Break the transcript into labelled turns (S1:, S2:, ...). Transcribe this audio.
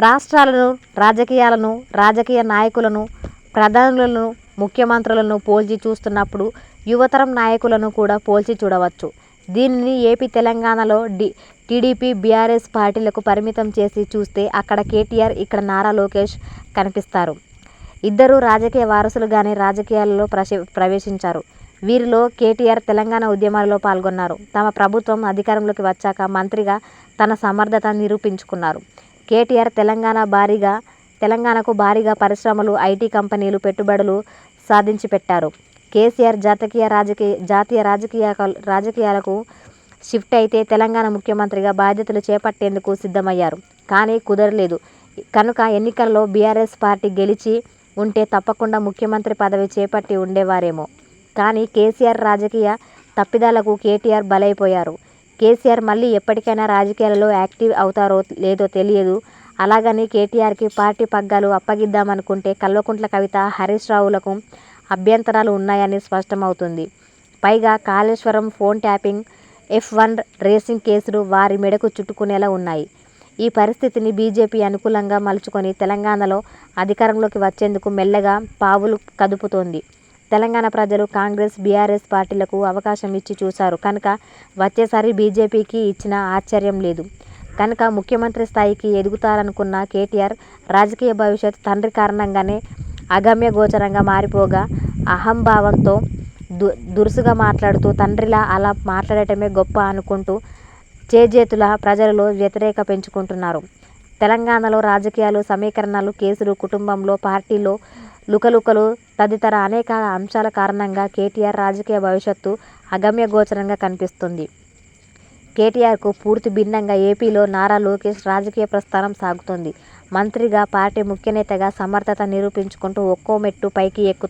S1: రాష్ట్రాలను, రాజకీయాలను, రాజకీయ నాయకులను, ప్రధానులను, ముఖ్యమంత్రులను పోల్చి చూస్తున్నప్పుడు యువతరం నాయకులను కూడా పోల్చి చూడవచ్చు. దీనిని ఏపీ, తెలంగాణలో టీడీపీ, బీఆర్ఎస్ పార్టీలకు పరిమితం చేసి చూస్తే అక్కడ కేటీఆర్, ఇక్కడ నారా లోకేష్ కనిపిస్తారు. ఇద్దరూ రాజకీయ వారసులుగానే రాజకీయాలలో ప్రవేశించారు. వీరిలో కేటీఆర్ తెలంగాణ ఉద్యమాలలో పాల్గొన్నారు. తమ ప్రభుత్వం అధికారంలోకి వచ్చాక మంత్రిగా తన సమర్థత నిరూపించుకున్నారు. కేటీఆర్ తెలంగాణకు భారీగా పరిశ్రమలు, ఐటీ కంపెనీలు, పెట్టుబడులు సాధించి పెట్టారు. కేసీఆర్ జాతీయ రాజకీయాలకు షిఫ్ట్ అయితే తెలంగాణ ముఖ్యమంత్రిగా బాధ్యతలు చేపట్టేందుకు సిద్ధమయ్యారు. కానీ కుదరలేదు కనుక ఎన్నికల్లో బీఆర్ఎస్ పార్టీ గెలిచి ఉంటే తప్పకుండా ముఖ్యమంత్రి పదవి చేపట్టి ఉండేవారేమో. కానీ కేసీఆర్ రాజకీయ తప్పిదాలకు కేటీఆర్ బలైపోయారు. కేసీఆర్ మళ్ళీ ఎప్పటికైనా రాజకీయాలలో యాక్టివ్ అవుతారో లేదో తెలియదు. అలాగని కేటీఆర్కి పార్టీ పగ్గాలు అప్పగిద్దామనుకుంటే కల్వకుంట్ల కవిత, హరీష్ రావులకు అభ్యంతరాలు ఉన్నాయని స్పష్టమవుతుంది. పైగా Kaleshwaram, phone tapping, F1 racing కేసులు వారి మెడకు చుట్టుకునేలా ఉన్నాయి. ఈ పరిస్థితిని బీజేపీ అనుకూలంగా మలుచుకొని తెలంగాణలో అధికారంలోకి వచ్చేందుకు మెల్లగా పావులు కదుపుతోంది. తెలంగాణ ప్రజలు కాంగ్రెస్, బీఆర్ఎస్ పార్టీలకు అవకాశం ఇచ్చి చూశారు కనుక వచ్చేసారి బీజేపీకి ఇచ్చినా ఆశ్చర్యం లేదు. కనుక ముఖ్యమంత్రి స్థాయికి ఎదుగుతారనుకున్న కేటీఆర్ రాజకీయ భవిష్యత్ తండ్రి కారణంగానే అగమ్య గోచరంగా మారిపోగా అహంభావంతో దురుసుగా మాట్లాడుతూ తండ్రిలా అలా మాట్లాడటమే గొప్ప అనుకుంటూ చేజేతులా ప్రజలలో వ్యతిరేక పెంచుకుంటున్నారు. తెలంగాణలో రాజకీయాలు, సమీకరణాలు, కేసులు, కుటుంబంలో, పార్టీలో లుకలుకలు తదితర అనేక అంశాల కారణంగా కేటీఆర్ రాజకీయ భవిష్యత్తు అగమ్య గోచరంగా కనిపిస్తుంది. కేటీఆర్కు పూర్తి భిన్నంగా ఏపీలో నారా లోకేష్ రాజకీయ ప్రస్థానం సాగుతోంది. మంత్రిగా, పార్టీ ముఖ్యనేతగా సమర్థత నిరూపించుకుంటూ ఒక్కో మెట్టు పైకి ఎక్కుతున్నారు.